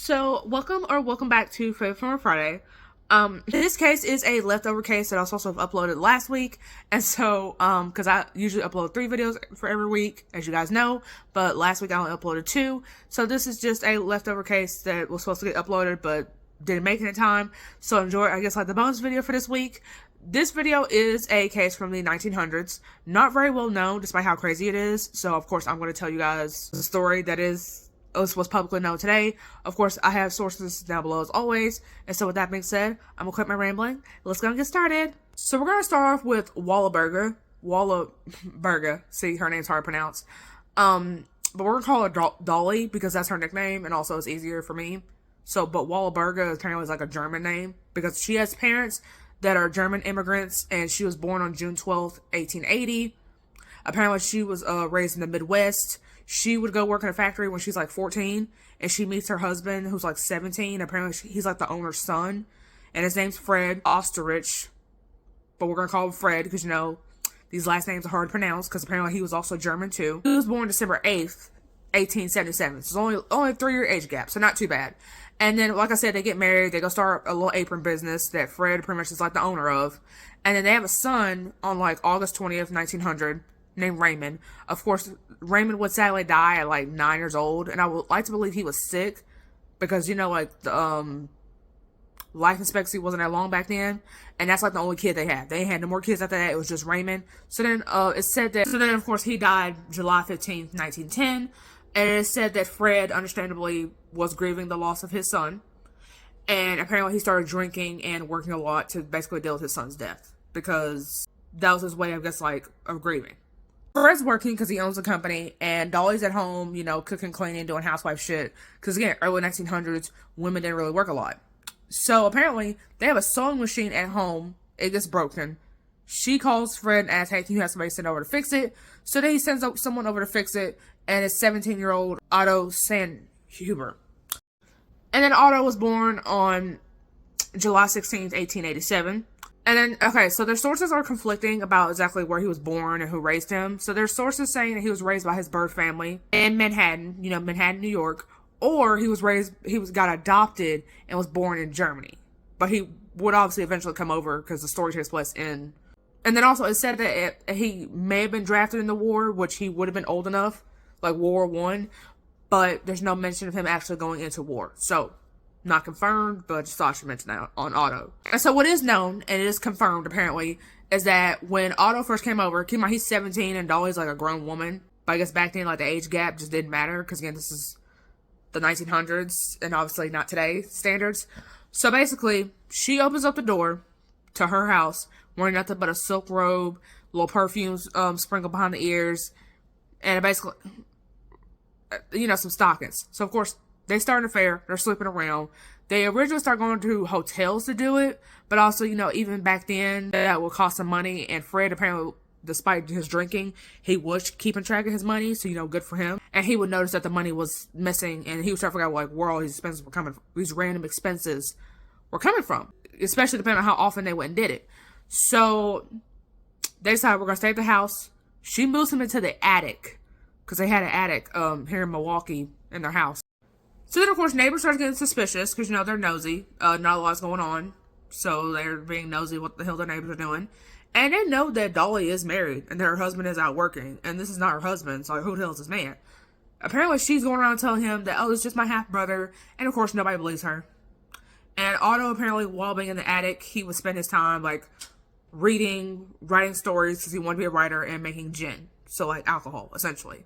So, welcome back to Favorite from Friday. This case is a leftover case that I was supposed to have uploaded last week. And so, because I usually upload 3 videos for every week, as you guys know, but last week I only uploaded 2. So this is just a leftover case that was supposed to get uploaded, but didn't make it in time. So enjoy, I guess, like the bonus video for this week. This video is a case from the 1900s, not very well known, despite how crazy it is. So, of course, I'm going to tell you guys the story that was publicly known today. Of course, I have sources down below as always. And so with that being said, I'm gonna quit my rambling. Let's go and get started. So we're gonna start off with Wallaberga. See, her name's hard to pronounce. But we're gonna call her Dolly because that's her nickname and also it's easier for me. So, but Wallaberga apparently is like a German name because she has parents that are German immigrants and she was born on June 12th, 1880. Apparently she was raised in the Midwest. She would go work in a factory when she's like 14, and she meets her husband who's like 17. Apparently he's like the owner's son, and his name's Fred Osterich, but we're gonna call him Fred because, you know, these last names are hard to pronounce because apparently he was also German too. He was born December 8th, 1877. So it's only a 3-year age gap, so not too bad. And then, like I said, they get married. They go start a little apron business that Fred pretty much is like the owner of. And then they have a son on like August 20th, 1900, named Raymond. Of course, Raymond would sadly die at like 9 years old. And I would like to believe he was sick because, you know, like the life expectancy wasn't that long back then. And that's like the only kid they had. They had no more kids after that. It was just Raymond. So then it's said that, of course, he died July 15th, 1910. And it is said that Fred, understandably, was grieving the loss of his son. And apparently he started drinking and working a lot to basically deal with his son's death. Because that was his way, I guess, like, of grieving. Fred's working because he owns a company. And Dolly's at home, you know, cooking, cleaning, doing housewife shit. Because, again, early 1900s, women didn't really work a lot. So, apparently, they have a sewing machine at home. It gets broken. She calls Fred and asks, hey, can you have somebody send over to fix it? So then he sends someone over to fix it. And it's 17-year-old Otto Sandhuber. And then Otto was born on July 16th, 1887. And then, okay, so their sources are conflicting about exactly where he was born and who raised him. So there's sources saying that he was raised by his birth family in Manhattan, you know, Manhattan, New York. Or he got adopted and was born in Germany. But he would obviously eventually come over because the story takes place in... And then also it said that he may have been drafted in the war, which he would have been old enough. Like World War I, but there's no mention of him actually going into war. So, not confirmed, but just thought I should mention that on Otto. And so what is known, and it is confirmed apparently, is that when Otto first came over, keep in mind he's 17 and Dolly's like a grown woman. But I guess back then, like, the age gap just didn't matter, because again, this is the 1900s, and obviously not today's standards. So basically, she opens up the door to her house, wearing nothing but a silk robe, little perfumes sprinkled behind the ears, and basically... you know, some stockings. So, of course, they start an affair. They're sleeping around. They originally start going to hotels to do it. But also, you know, even back then, that would cost some money. And Fred, apparently, despite his drinking, he was keeping track of his money. So, you know, good for him. And he would notice that the money was missing. And he was trying to figure out, like, where all these expenses were coming from. These random expenses were coming from. Especially depending on how often they went and did it. So, they decided we're going to stay at the house. She moves him into the attic. Because they had an attic here in Milwaukee in their house. So then, of course, neighbors start getting suspicious because, you know, they're nosy. Not a lot's going on. So they're being nosy what the hell their neighbors are doing. And they know that Dolly is married and that her husband is out working. And this is not her husband. So, like, who the hell is this man? Apparently, she's going around telling him that, oh, it's just my half-brother. And, of course, nobody believes her. And Otto, apparently, while being in the attic, he would spend his time, like, reading, writing stories because he wanted to be a writer and making gin. So, like, alcohol, essentially.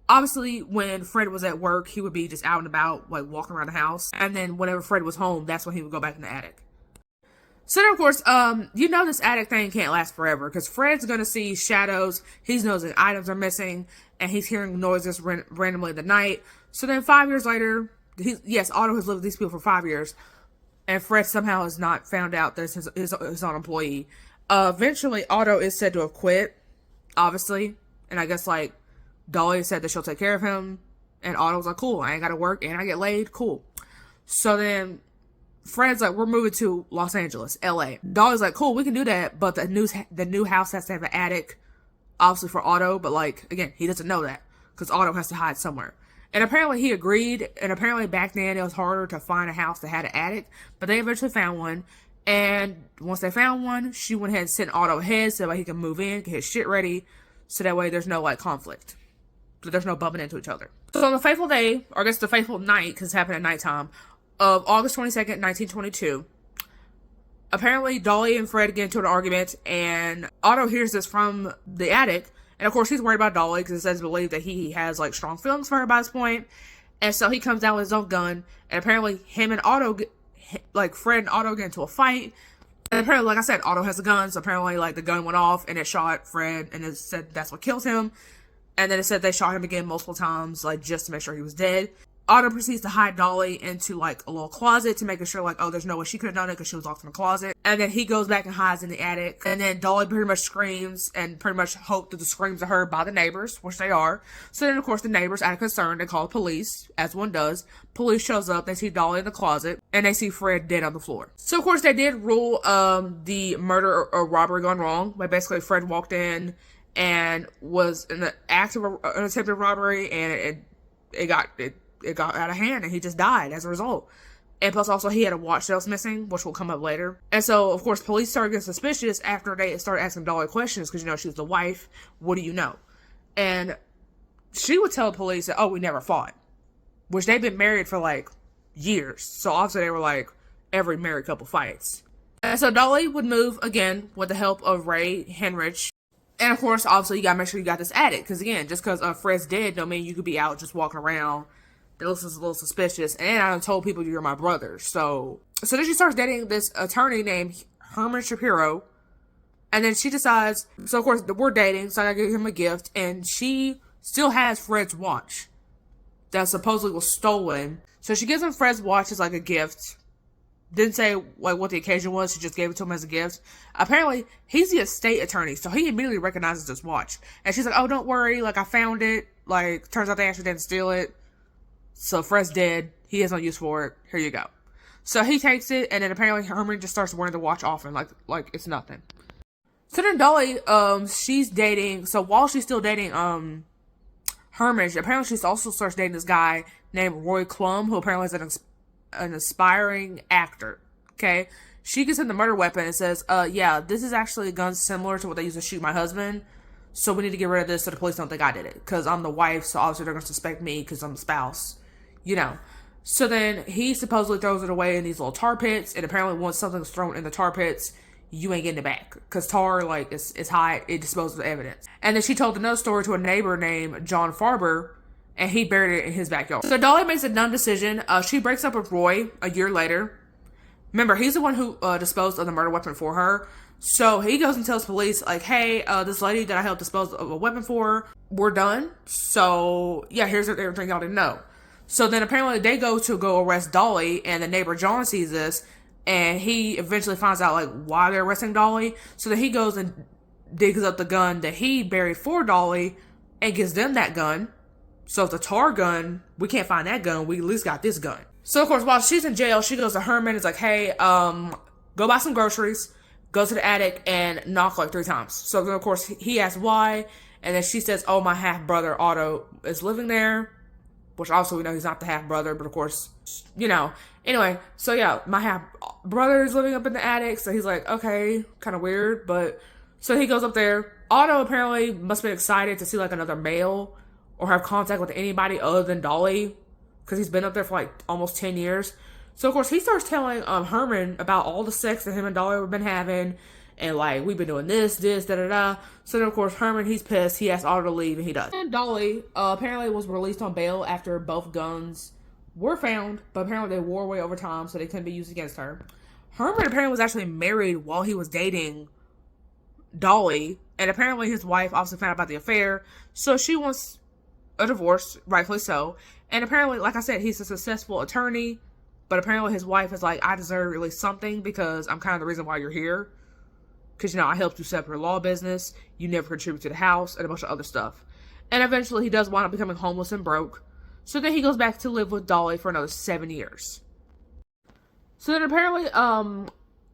Obviously, when Fred was at work, he would be just out and about, like, walking around the house. And then whenever Fred was home, that's when he would go back in the attic. So then, of course, you know this attic thing can't last forever. Because Fred's going to see shadows. He's noticing items are missing. And he's hearing noises randomly in the night. So then 5 years later, Otto has lived with these people for 5 years. And Fred somehow has not found out that it's his own employee. Eventually, Otto is said to have quit. Obviously. And I guess, like, Dolly said that she'll take care of him. And Otto was like, cool, I ain't gotta work and I get laid, cool. So then Fred's like, we're moving to Los Angeles, LA. Dolly's like, cool, we can do that, but the new house has to have an attic, obviously for Otto, but like, again, he doesn't know that, because Otto has to hide somewhere. And apparently he agreed, and apparently back then it was harder to find a house that had an attic, but they eventually found one. And once they found one, she went ahead and sent Otto ahead so that way he can move in, get his shit ready, so that way there's no, like, conflict. So there's no bumping into each other. So on the fateful day, or I guess the fateful night, because it happened at nighttime, of August 22nd, 1922, apparently Dolly and Fred get into an argument, and Otto hears this from the attic, and of course he's worried about Dolly, because it says believe that he has, like, strong feelings for her by this point, and so he comes down with his own gun, and apparently him and Otto Fred and Otto get into a fight. And apparently, like I said, Otto has a gun, so apparently, like, the gun went off and it shot Fred, and it said that's what kills him. And then it said they shot him again multiple times, like, just to make sure he was dead. Otto proceeds to hide Dolly into, like, a little closet to make sure, like, oh, there's no way she could have done it because she was locked in the closet. And then he goes back and hides in the attic. And then Dolly pretty much screams and pretty much hope that the screams are heard by the neighbors, which they are. So then, of course, the neighbors, out of concern, they call the police, as one does. Police shows up, they see Dolly in the closet, and they see Fred dead on the floor. So, of course, they did rule the murder or robbery gone wrong. But basically, Fred walked in and was in the act of an attempted robbery, and it got out of hand, and he just died as a result. And plus, also, he had a watch that was missing, which will come up later. And so, of course, police started getting suspicious after they started asking Dolly questions, because, you know, she was the wife. What do you know? And she would tell the police that, oh, we never fought. Which they've been married for, like, years. So, obviously, they were, like, every married couple fights. And so, Dolly would move, again, with the help of Ray Henrich. And, of course, obviously, you gotta make sure you got this attic. Because, again, just because Fred's dead don't mean you could be out just walking around. That looks a little suspicious. And I told people you're my brother. So then she starts dating this attorney named Herman Shapiro. And then she decides, so of course we're dating, so I gotta give him a gift. And she still has Fred's watch that supposedly was stolen. So she gives him Fred's watch as like a gift. Didn't say like what the occasion was. She just gave it to him as a gift. Apparently, he's the estate attorney, so he immediately recognizes this watch. And she's like, oh, don't worry. Like, I found it. Like, turns out they actually didn't steal it. So Fred's dead. He has no use for it. Here you go. So he takes it, and then apparently Herman just starts wearing the watch often, like it's nothing. So then Dolly, she's dating. So while she's still dating, Herman, apparently she also starts dating this guy named Roy Klum, who apparently is an aspiring actor. Okay, she gives him the murder weapon and says, yeah, this is actually a gun similar to what they used to shoot my husband. So we need to get rid of this so the police don't think I did it. Because I'm the wife, so obviously they're going to suspect me because I'm the spouse. You know. So then he supposedly throws it away in these little tar pits. And apparently once something's thrown in the tar pits, you ain't getting it back. Because tar, like, it's hot. It disposes of evidence. And then she told another story to a neighbor named John Farber. And he buried it in his backyard. So Dolly makes a dumb decision. She breaks up with Roy a year later. Remember, he's the one who disposed of the murder weapon for her. So he goes and tells police, like, hey, this lady that I helped dispose of a weapon for, we're done. So, yeah, here's everything y'all didn't know. So then apparently they go arrest Dolly, and the neighbor John sees this, and he eventually finds out, like, why they're arresting Dolly. So then he goes and digs up the gun that he buried for Dolly and gives them that gun. So if the tar gun, we can't find that gun, we at least got this gun. So, of course, while she's in jail, she goes to Herman, is like, hey, go buy some groceries, go to the attic, and knock like 3 times. So then, of course, he asks why, and then she says, oh, my half-brother Otto is living there. Which also we know he's not the half-brother, but of course, you know. Anyway, so yeah, my half-brother is living up in the attic, so he's like, okay, kind of weird, but... So he goes up there. Otto apparently must have been excited to see, like, another male or have contact with anybody other than Dolly, because he's been up there for, like, almost 10 years. So, of course, he starts telling Herman about all the sex that him and Dolly have been having, and, like, we've been doing this, da-da-da. So then, of course, Herman, he's pissed. He asks Otto to leave, and he does. And Dolly apparently was released on bail after both guns were found, but apparently they wore away over time, so they couldn't be used against her. Herman apparently was actually married while he was dating Dolly, and apparently his wife also found out about the affair, so she wants a divorce, rightfully so. And apparently, like I said, he's a successful attorney, but apparently his wife is like, I deserve at least something because I'm kind of the reason why you're here. Because, you know, I helped you set up your law business. You never contribute to the house and a bunch of other stuff. And eventually he does wind up becoming homeless and broke. So then he goes back to live with Dolly for another 7 years. So then apparently,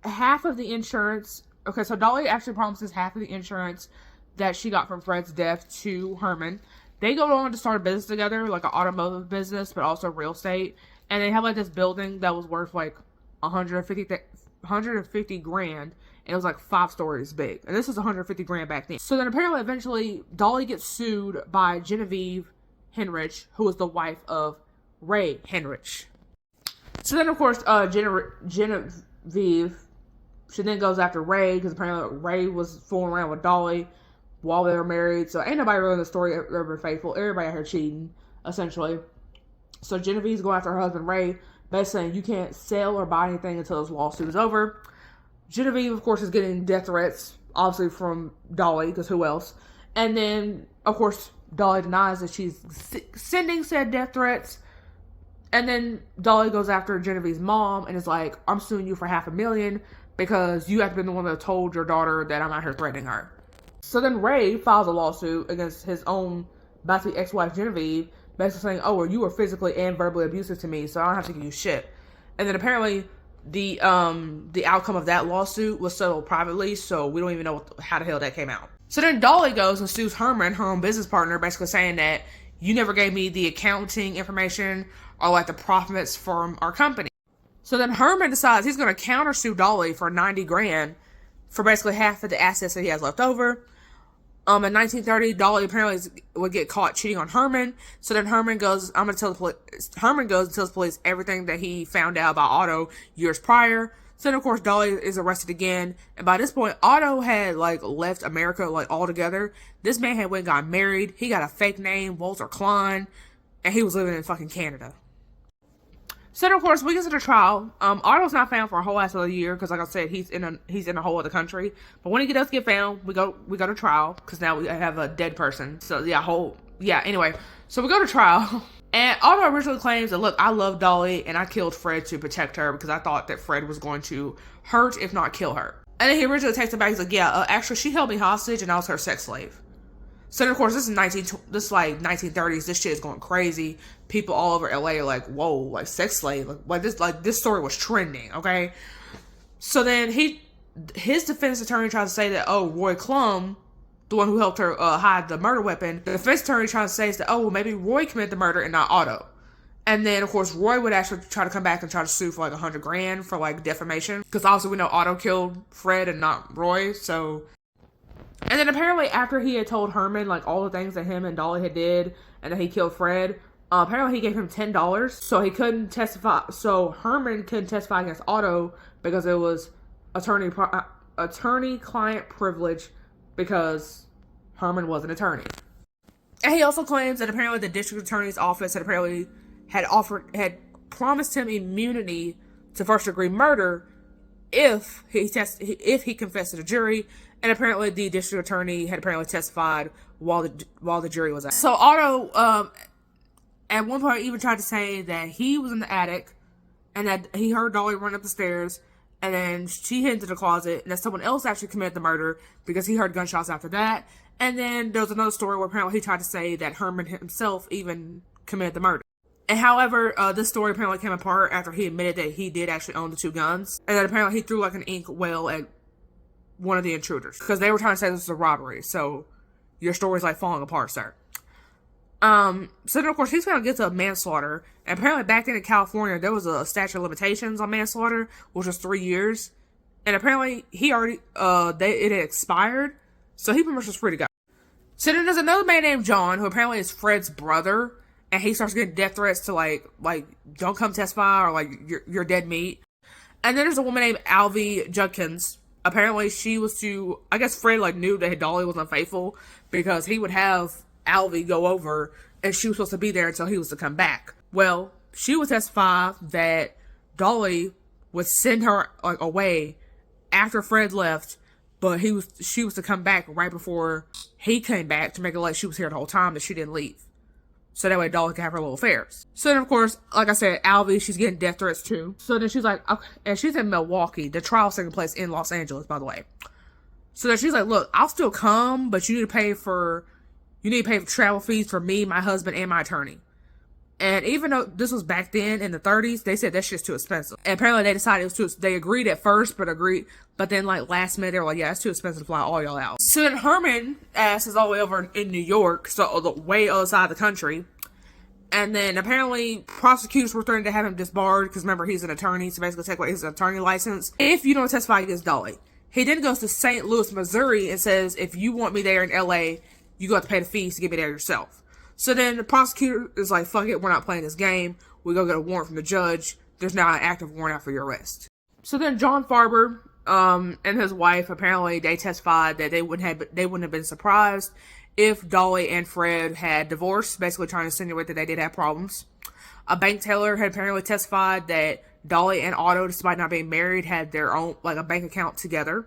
half of the insurance... Okay, so Dolly actually promises half of the insurance that she got from Fred's death to Herman. They go on to start a business together, like an automotive business, but also real estate. And they have like this building that was worth like 150 grand, and it was like 5 stories big. And this was 150 grand back then. So then apparently eventually Dolly gets sued by Genevieve Henrich, who was the wife of Ray Henrich. So then of course Genevieve, she then goes after Ray, because apparently Ray was fooling around with Dolly while they were married. So ain't nobody really in the story ever faithful. Everybody out here cheating, essentially. So Genevieve's going after her husband Ray, basically saying you can't sell or buy anything until this lawsuit is over. Genevieve, of course, is getting death threats, obviously from Dolly, because who else? And then, of course, Dolly denies that she's sending said death threats. And then Dolly goes after Genevieve's mom and is like, I'm suing you for $500,000 because you have been the one that told your daughter that I'm out here threatening her. So then Ray files a lawsuit against his own about-to-be ex-wife Genevieve, basically saying, oh, well, you were physically and verbally abusive to me, so I don't have to give you shit. And then apparently the outcome of that lawsuit was settled privately, so we don't even know how the hell that came out. So then Dolly goes and sues Herman, her own business partner, basically saying that you never gave me the accounting information or like the profits from our company. So then Herman decides he's going to countersue Dolly for 90 grand for basically half of the assets that he has left over. In 1930, Dolly apparently would get caught cheating on Herman. So then Herman goes, Herman goes and tells the police everything that he found out about Otto years prior. So then, of course, Dolly is arrested again. And by this point, Otto had, like, left America, like, altogether. This man had went and got married. He got a fake name, Walter Klein. And he was living in fucking Canada. So then, of course, we get to the trial. Otto's not found for a whole ass of a year because, like I said, he's in a whole other country. But when he does get found, we go to trial because now we have a dead person. So anyway, so we go to trial, and Otto originally claims that, look, I love Dolly and I killed Fred to protect her because I thought that Fred was going to hurt, if not kill her. And then he originally takes it back. He's like, actually, she held me hostage and I was her sex slave. So then, of course, this is 1930s. This shit is going crazy. People all over LA are like, whoa, like sex slave. This story was trending, okay? So then his defense attorney tries to say that, oh, Roy Klum, the one who helped her hide the murder weapon, the defense attorney tries to say is that, oh, well, maybe Roy committed the murder and not Otto. And then, of course, Roy would actually try to come back and try to sue for like 100 grand for like defamation. Because obviously we know Otto killed Fred and not Roy, so... And then apparently after he had told Herman like all the things that him and Dolly had did and that he killed Fred, apparently he gave him $10 so he couldn't testify. So Herman couldn't testify against Otto because it was attorney-client privilege because Herman was an attorney. And he also claims that apparently the district attorney's office had promised him immunity to first-degree murder if he confessed to the jury. And apparently the district attorney had apparently testified while the jury was out. So Otto, at one point even tried to say that he was in the attic and that he heard Dolly run up the stairs and then she hid into the closet and that someone else actually committed the murder because he heard gunshots after that. And then there was another story where apparently he tried to say that Herman himself even committed the murder. And however, this story apparently came apart after he admitted that he did actually own the 2 guns. And that apparently he threw like an ink well at one of the intruders because they were trying to say this was a robbery. So your story's like falling apart, sir. So then of course he's gonna get to manslaughter. And apparently back then in California there was a statute of limitations on manslaughter, which was 3 years. And apparently he already it had expired, so he pretty much was free to go. So then there's another man named John who apparently is Fred's brother, and he starts getting death threats to like don't come testify or like you're dead meat. And then there's a woman named Alvy Judkins. Apparently she was I guess Fred like knew that Dolly was unfaithful because he would have Alvy go over and she was supposed to be there until he was to come back. Well, she would testify that Dolly would send her like away after Fred left, but she was to come back right before he came back to make it like she was here the whole time, that she didn't leave. So that way Dolly could have her little affairs. So then, of course, like I said, Alvy, she's getting death threats too. So then she's like, okay, and she's in Milwaukee. The trial's taking place in Los Angeles, by the way. So then she's like, look, I'll still come, but you need to pay for travel fees for me, my husband, and my attorney. And even though this was back then in the 30s, they said that shit's too expensive. And apparently they decided it was they agreed at first, but then like last minute they were like, yeah, it's too expensive to fly all y'all out. So then Herman ass is all the way over in New York, so the way other side of the country. And then apparently prosecutors were threatening to have him disbarred, because remember, he's an attorney, so basically take away his attorney license if you don't testify against Dolly. He then goes to St. Louis, Missouri, and says, if you want me there in LA, you got to pay the fees to get me there yourself. So then the prosecutor is like, fuck it, we're not playing this game. We go get a warrant from the judge. There's now an active warrant out for your arrest. So then John Farber and his wife, apparently they testified that they wouldn't have been surprised if Dolly and Fred had divorced, basically trying to insinuate that they did have problems. A bank teller had apparently testified that Dolly and Otto, despite not being married, had their own, like, a bank account together.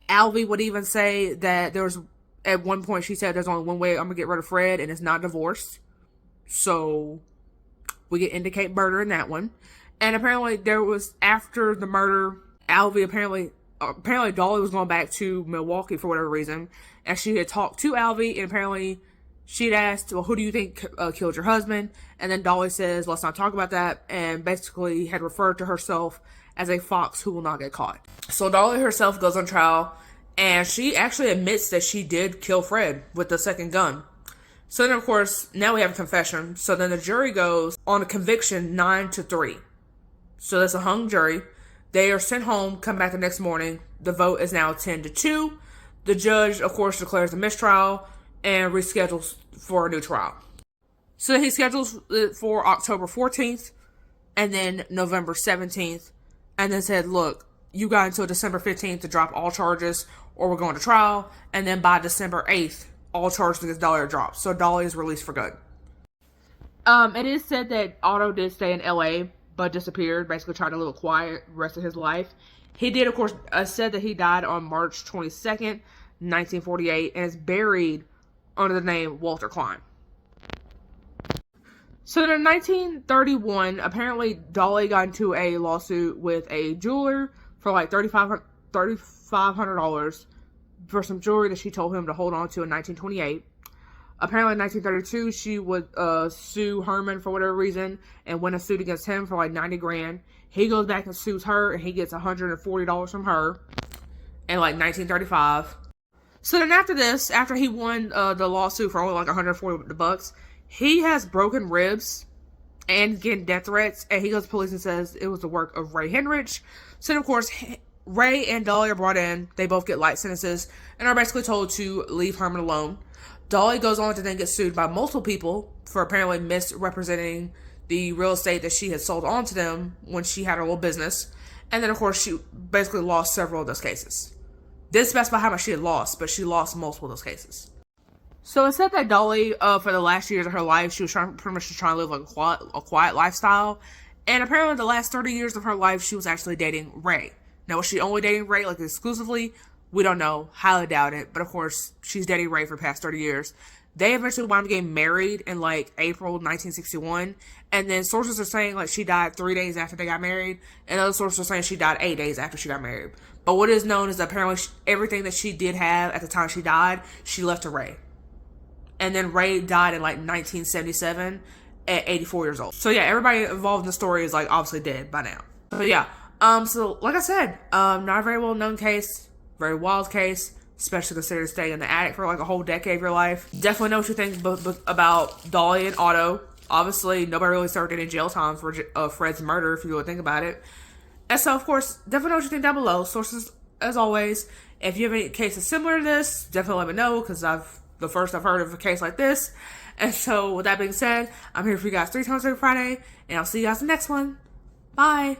Alvy would even say that there was, at one point she said, there's only one way I'm gonna get rid of Fred, and it's not divorce. So we can indicate murder in that one. And apparently there was, after the murder, Alvy apparently Dolly was going back to Milwaukee for whatever reason, and she had talked to Alvy, and apparently she'd asked, well, who do you think killed your husband? And then Dolly says, let's not talk about that, and basically had referred to herself as a fox who will not get caught. So Dolly herself goes on trial, and she actually admits that she did kill Fred with the second gun. So then, of course, now we have a confession. So then the jury goes on a conviction 9-3. So that's a hung jury. They are sent home, come back the next morning. The vote is now 10-2. The judge, of course, declares a mistrial and reschedules for a new trial. So he schedules it for October 14th and then November 17th, and then said, look, you got until December 15th to drop all charges or we're going to trial, and then by December 8th, all charges against Dolly are dropped. So Dolly is released for good. It is said that Otto did stay in LA, but disappeared, basically tried to live a quiet rest of his life. He did, of course, said that he died on March 22nd, 1948, and is buried under the name Walter Klein. So in 1931, apparently Dolly got into a lawsuit with a jeweler for like $3,500 for some jewelry that she told him to hold on to in 1928. Apparently in 1932, she would sue Herman for whatever reason and win a suit against him for like $90,000. He goes back and sues her, and he gets $140 from her in like 1935. So then after this, after he won the lawsuit for only like $140, he has broken ribs and getting death threats, and he goes to police and says it was the work of Ray Henrich. So then, of course, Ray and Dolly are brought in. They both get light sentences and are basically told to leave Herman alone. Dolly goes on to then get sued by multiple people for apparently misrepresenting the real estate that she had sold on to them when she had her little business. And then, of course, she basically lost several of those cases. Didn't specify how much she had lost, but she lost multiple of those cases. So it said that Dolly, for the last years of her life, she was pretty much trying to live like a quiet lifestyle. And apparently the last 30 years of her life, she was actually dating Ray. Now, was she only dating Ray, like, exclusively? We don't know. Highly doubt it. But, of course, she's dating Ray for the past 30 years. They eventually wound up getting married in, like, April 1961. And then sources are saying, like, she died 3 days after they got married. And other sources are saying she died 8 days after she got married. But what is known is that apparently everything that she did have at the time she died, she left to Ray. And then Ray died in, like, 1977 at 84 years old. So, yeah, everybody involved in the story is, like, obviously dead by now. But, yeah. So, like I said, not a very well-known case. Very wild case, especially considering staying in the attic for like a whole decade of your life. Definitely know what you think about Dolly and Otto. Obviously, nobody really served any jail time for Fred's murder, if you really think about it. And so, of course, definitely know what you think down below. Sources, as always. If you have any cases similar to this, definitely let me know, because the first I've heard of a case like this. And so, with that being said, I'm here for you guys 3 times every Friday, and I'll see you guys in the next one. Bye!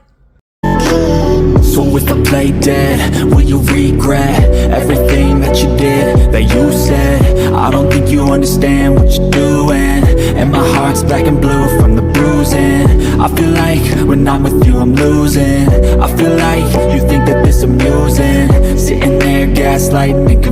So if I play dead, will you regret everything that you did, that you said? I don't think you understand what you're doing, and my heart's black and blue from the bruising. I feel like when I'm with you I'm losing. I feel like you think that this amusing, sitting there gaslighting and